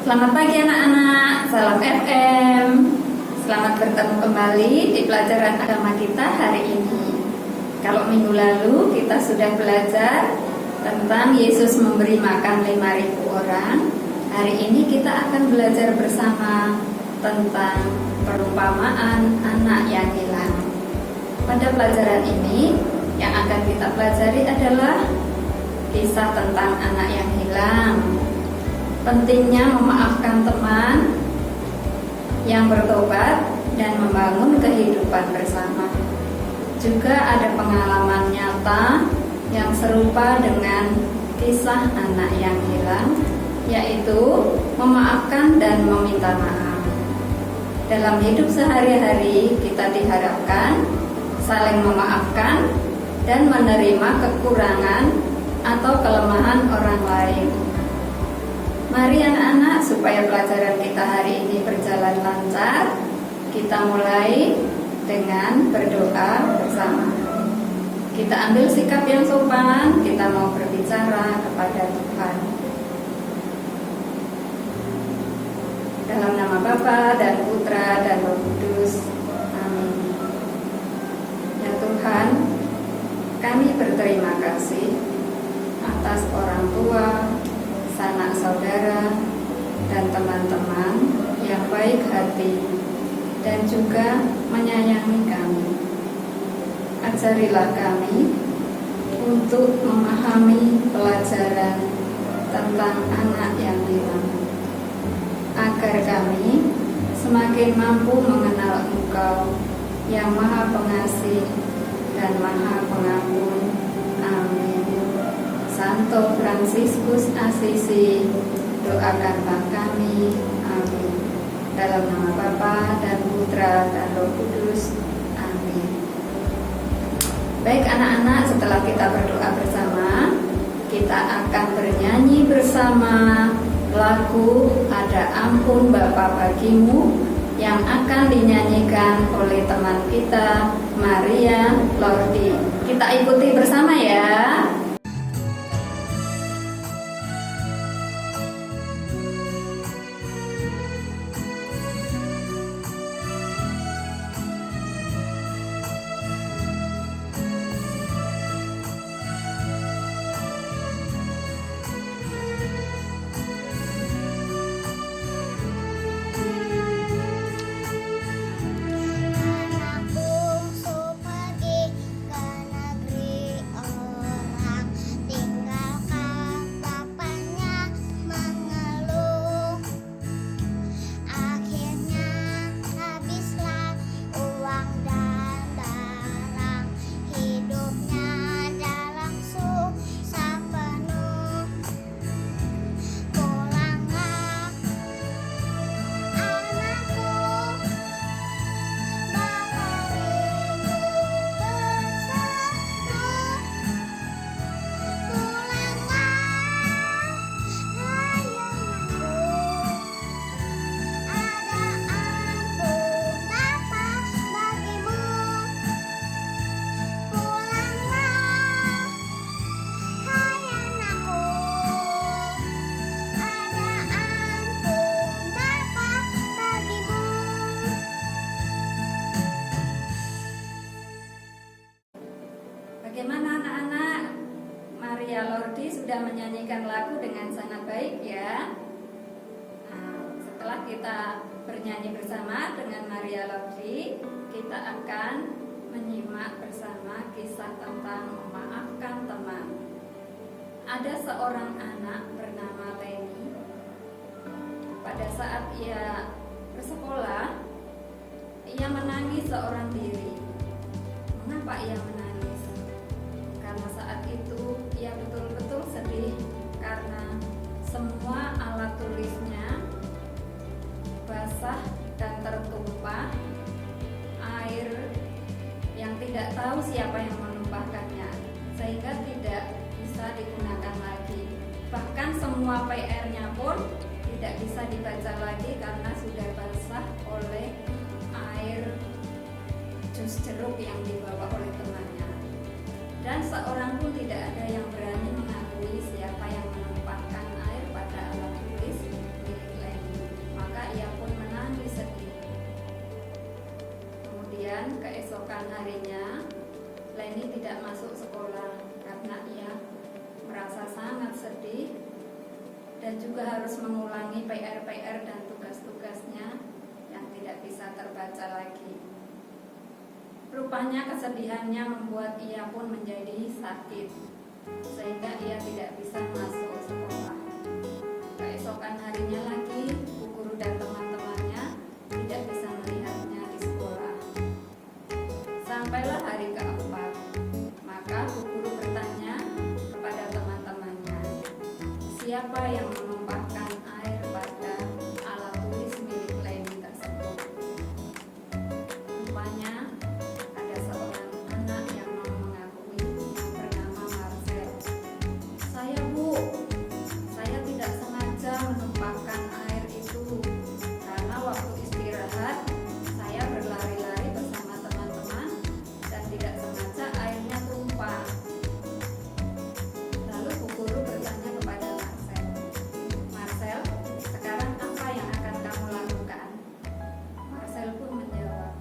Selamat pagi anak-anak, salam FM. Selamat bertemu kembali di pelajaran agama kita hari ini. Kalau minggu lalu kita sudah belajar tentang Yesus memberi makan 5.000 orang. Hari ini kita akan belajar bersama tentang perumpamaan anak yang hilang. Pada pelajaran ini yang akan kita pelajari adalah kisah tentang anak yang hilang. Pentingnya memaafkan teman yang bertobat dan membangun kehidupan bersama. Juga ada pengalaman nyata yang serupa dengan kisah anak yang hilang, yaitu memaafkan dan meminta maaf. Dalam hidup sehari-hari kita diharapkan saling memaafkan dan menerima kekurangan atau kelemahan orang lain. Mari anak-anak, supaya pelajaran kita hari ini berjalan lancar, kita mulai dengan berdoa bersama. Kita ambil sikap yang sopan, kita mau berbicara kepada Tuhan. Dalam nama Bapa dan Putra dan Roh Kudus. Amin. Ya Tuhan, kami berterima kasih atas orang tua, sanak saudara, dan teman-teman yang baik hati dan juga menyayangi kami. Ajarilah kami untuk memahami pelajaran tentang anak yang hilang, agar kami semakin mampu mengenal Engkau yang Maha Pengasih dan Maha Pengampun. Amin. Santo Fransiskus Assisi, doakanlah kami. Amin. Dalam nama Bapa dan Putra dan Roh Kudus. Amin. Baik anak-anak, setelah kita berdoa bersama, kita akan bernyanyi bersama lagu Ada Ampun Bapa Bagimu yang akan dinyanyikan oleh teman kita Maria Lordi. Kita ikuti bersama ya. Bagaimana anak-anak? Maria Lordi sudah menyanyikan lagu dengan sangat baik ya. Nah, setelah kita bernyanyi bersama dengan Maria Lordi, kita akan menyimak bersama kisah tentang memaafkan teman. Ada seorang anak bernama Lenny. Pada saat ia bersekolah, ia menangis seorang diri. Mengapa ia menangis? Karena saat itu ia betul-betul sedih karena semua alat tulisnya basah dan tertumpah air yang tidak tahu siapa yang menumpahkannya, sehingga tidak bisa digunakan lagi. Bahkan semua PR-nya pun tidak bisa dibaca lagi karena sudah basah oleh air jus jeruk yang dibawa oleh temannya. Dan seorang pun tidak ada yang berani mengakui siapa yang menumpahkan air pada alat tulis milik Lenny. harinya, Leni tidak masuk sekolah karena ia merasa sangat sedih dan juga harus mengulangi PR-PR dan tugas-tugasnya yang tidak bisa terbaca lagi. Rupanya kesedihannya membuat ia pun menjadi sakit, sehingga ia tidak bisa masuk sekolah. Keesokan harinya lagi, Bu Guru dan teman-temannya tidak bisa melihatnya di sekolah. Sampailah hari keempat, maka Bu Guru bertanya kepada teman-temannya, siapa yang menumpahkan air pada alat tulis milik Leni tersebut. Rupanya ada seorang anak yang mau mengakui yang bernama Marcel. Saya Bu, saya tidak sengaja menumpahkan air itu karena waktu istirahat saya berlari-lari bersama teman-teman dan tidak sengaja airnya tumpah. Lalu Bu Guru bertanya kepada Marcel, Marcel, sekarang apa yang akan kamu lakukan? Marcel pun menjawab,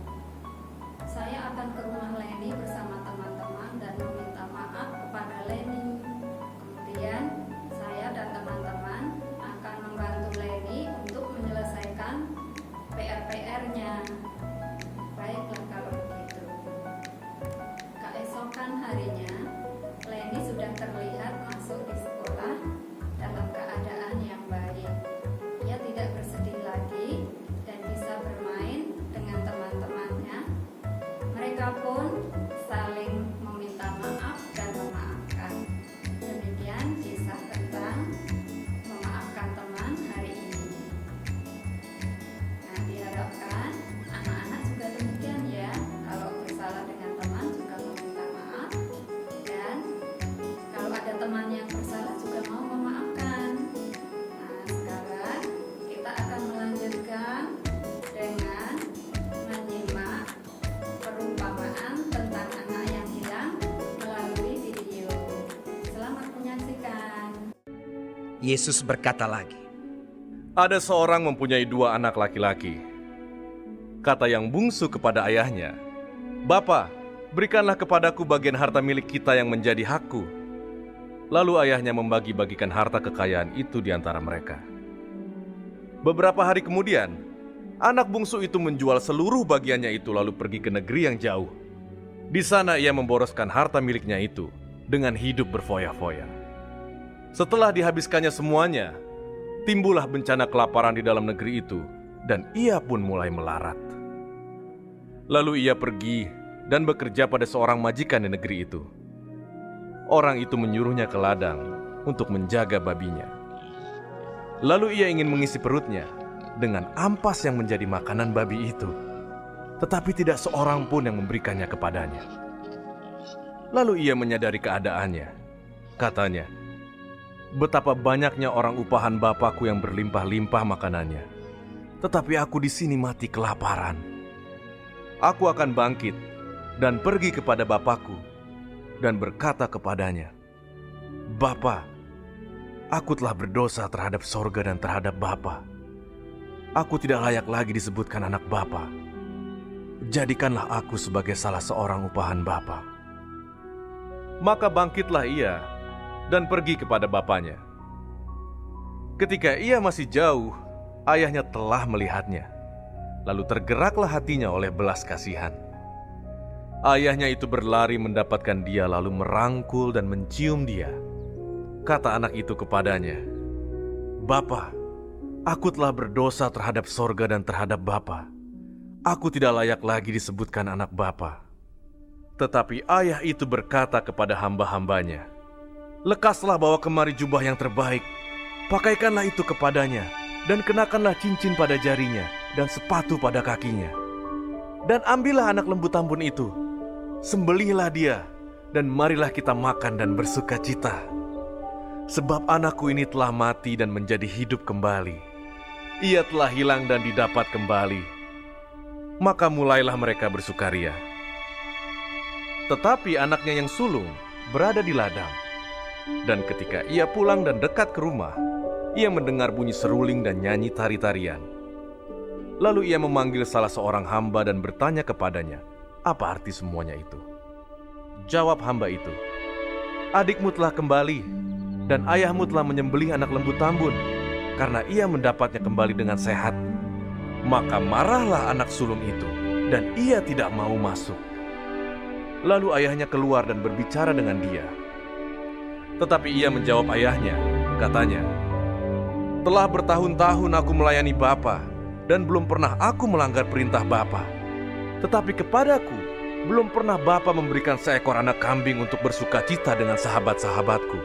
saya akan ke rumah Leni bersama teman-teman dan meminta maaf kepada Leni. Kemudian saya dan teman-teman akan membantu Leni untuk menyelesaikan PR-PR-nya. Baiklah kalau begitu. Keesokan harinya, Leni sudah terlihat masuk di sekolah dalam keadaan yang baik. Ia tidak bersedih lagi dan bisa bermain dengan teman-temannya. Mereka pun saling meminta maaf dan memaafkan. Demikian kisah tentang memaafkan teman hari ini. Nah, diharapkan anak-anak juga demikian ya. Kalau bersalah dengan teman juga meminta maaf, dan kalau ada teman yang bersalah juga mau memaafkan. Nah, sekarang kita akan melanjutkan dengan menyimak perumpamaan tentang anak yang hilang melalui video. Selamat menyaksikan. Yesus berkata lagi, Ada seorang mempunyai 2 anak laki-laki. Kata yang bungsu kepada ayahnya, Bapa, berikanlah kepadaku bagian harta milik kita yang menjadi hakku. Lalu ayahnya membagi-bagikan harta kekayaan itu di antara mereka. Beberapa hari kemudian, anak bungsu itu menjual seluruh bagiannya itu lalu pergi ke negeri yang jauh. Di sana ia memboroskan harta miliknya itu dengan hidup berfoya-foya. Setelah dihabiskannya semuanya, timbullah bencana kelaparan di dalam negeri itu, dan ia pun mulai melarat. Lalu ia pergi dan bekerja pada seorang majikan di negeri itu. Orang itu menyuruhnya ke ladang untuk menjaga babinya. Lalu ia ingin mengisi perutnya dengan ampas yang menjadi makanan babi itu, tetapi tidak seorang pun yang memberikannya kepadanya. Lalu ia menyadari keadaannya. Katanya, betapa banyaknya orang upahan bapakku yang berlimpah-limpah makanannya, tetapi aku di sini mati kelaparan. Aku akan bangkit dan pergi kepada bapakku dan berkata kepadanya, Bapa, aku telah berdosa terhadap sorga dan terhadap Bapa. Aku tidak layak lagi disebutkan anak Bapa. Jadikanlah aku sebagai salah seorang upahan Bapa. Maka bangkitlah ia dan pergi kepada bapaknya. Ketika ia masih jauh, ayahnya telah melihatnya. Lalu tergeraklah hatinya oleh belas kasihan. Ayahnya itu berlari mendapatkan dia lalu merangkul dan mencium dia. Kata anak itu kepadanya, Bapa, aku telah berdosa terhadap sorga dan terhadap Bapa. Aku tidak layak lagi disebutkan anak Bapa. Tetapi ayah itu berkata kepada hamba-hambanya, Lekaslah bawa kemari jubah yang terbaik, pakaikanlah itu kepadanya, dan kenakanlah cincin pada jarinya, dan sepatu pada kakinya. Dan ambillah anak lembu tambun itu, sembelihlah dia, dan marilah kita makan dan bersuka cita. Sebab anakku ini telah mati dan menjadi hidup kembali. Ia telah hilang dan didapat kembali. Maka mulailah mereka bersukaria. Tetapi anaknya yang sulung berada di ladang. Dan ketika ia pulang dan dekat ke rumah, ia mendengar bunyi seruling dan nyanyi tari-tarian. Lalu ia memanggil salah seorang hamba dan bertanya kepadanya, Apa arti semuanya itu? Jawab hamba itu, adikmu telah kembali, dan ayahmu telah menyembelih anak lembu tambun, karena ia mendapatnya kembali dengan sehat. Maka marahlah anak sulung itu, dan ia tidak mau masuk. Lalu ayahnya keluar dan berbicara dengan dia. Tetapi ia menjawab ayahnya, katanya, telah bertahun-tahun aku melayani Bapa, dan belum pernah aku melanggar perintah Bapa. Tetapi kepadaku, belum pernah Bapa memberikan seekor anak kambing untuk bersukacita dengan sahabat-sahabatku.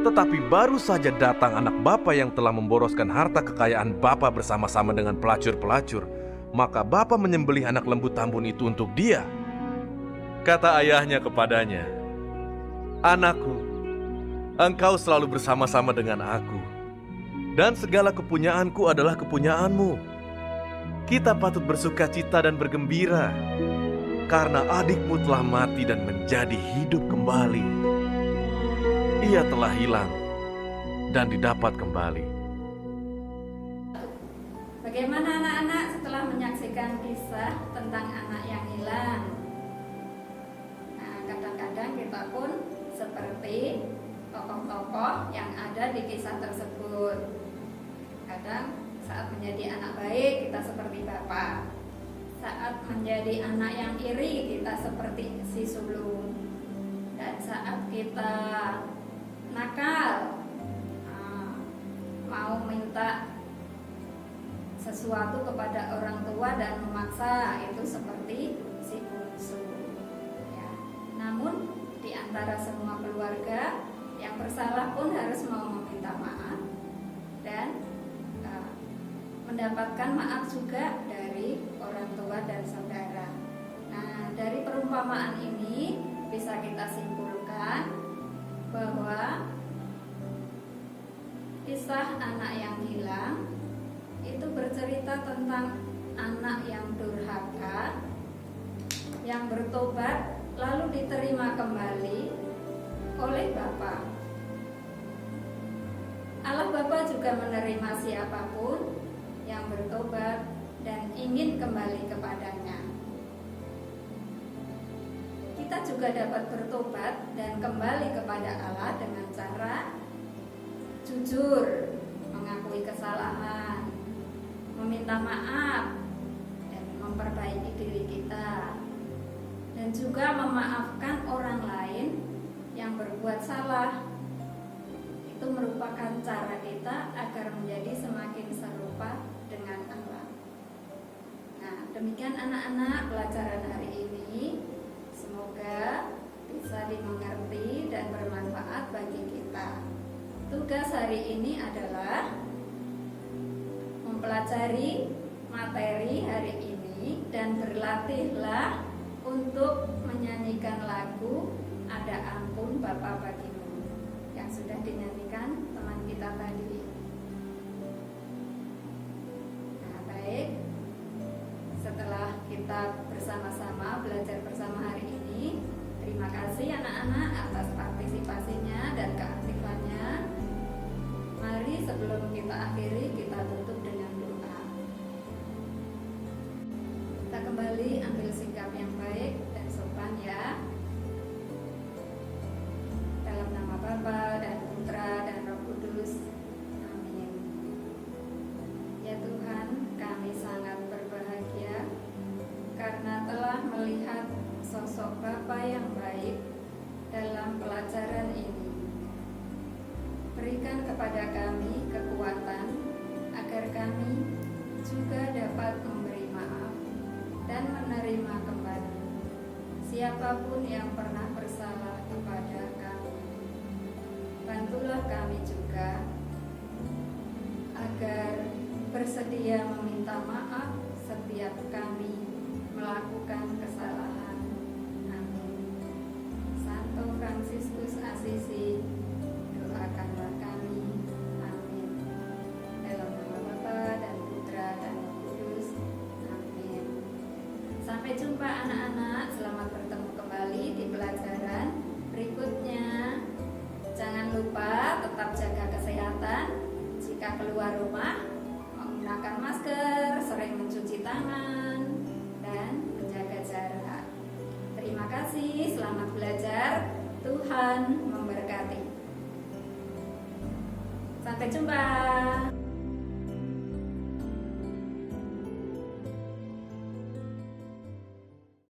Tetapi baru saja datang anak Bapa yang telah memboroskan harta kekayaan Bapa bersama-sama dengan pelacur-pelacur, maka Bapa menyembelih anak lembu tambun itu untuk dia. Kata ayahnya kepadanya, anakku, engkau selalu bersama-sama dengan aku, dan segala kepunyaanku adalah kepunyaanmu. Kita patut bersukacita dan bergembira, karena adikmu telah mati dan menjadi hidup kembali. Ia telah hilang dan didapat kembali. Bagaimana anak-anak setelah menyaksikan kisah tentang anak yang hilang? Nah, kadang-kadang kita pun seperti tokoh-tokoh yang ada di kisah tersebut. Kadang saat menjadi anak baik kita seperti Bapak. Saat menjadi anak yang iri kita seperti si sulung. Dan saat kita nakal, mau minta sesuatu kepada orang tua dan memaksa, itu seperti si bungsu. Ya. Namun di antara semua keluarga, yang bersalah pun harus mau meminta maaf dan mendapatkan maaf juga dari orang tua dan saudara. Nah, dari perumpamaan ini bisa kita simpulkan bahwa kisah anak yang hilang itu bercerita tentang anak yang durhaka, yang bertobat lalu diterima kembali oleh Bapa. Allah Bapa juga menerima siapapun yang bertobat dan ingin kembali kepadanya. Kita juga dapat bertobat dan kembali kepada Allah dengan cara jujur, mengakui kesalahan, meminta maaf, dan memperbaiki diri kita, dan juga memaafkan orang lain yang berbuat salah. Itu merupakan cara kita agar menjadi semakin serupa dengan Allah. Nah, demikian anak-anak pelajaran hari ini. Semoga bisa dimengerti dan bermanfaat bagi kita. Tugas hari ini adalah mempelajari materi hari ini dan berlatihlah untuk menyanyikan lagu Ada Ampun Bapa Bagimu yang sudah dinyanyikan teman kita tadi. Nah, baik. Setelah kita bersama-sama belajar bersama hari ini, terima kasih anak-anak atas partisipasinya dan keaktifannya. Mari sebelum kita akhiri, kita tutup dengan doa. Kita kembali ambil sikap yang baik dan sopan ya. Dalam nama Bapa dan Putra dan Roh Kudus. Amin. Ya Tuhan, kami sangat berbahagia karena telah melihat sosok Bapa yang baik dalam pelajaran ini. Berikan kepada kami kekuatan agar kami juga dapat memberi maaf dan menerima kembali siapapun yang pernah bersalah kepada kami. Bantulah kami juga agar bersedia meminta maaf setiap kami melakukan kesalahan. Amin. Santo Fransiskus Assisi, doakanlah kami. Amin. Dalam nama Bapa dan Putra dan Roh Kudus. Amin. Sampai jumpa anak-anak. Selamat bertemu kembali di pelajaran berikutnya. Jangan lupa tetap jaga kesehatan. Jika keluar rumah, menggunakan masker, sering mencuci tangan, dan menjaga jarak. Tuhan memberkati. Sampai jumpa.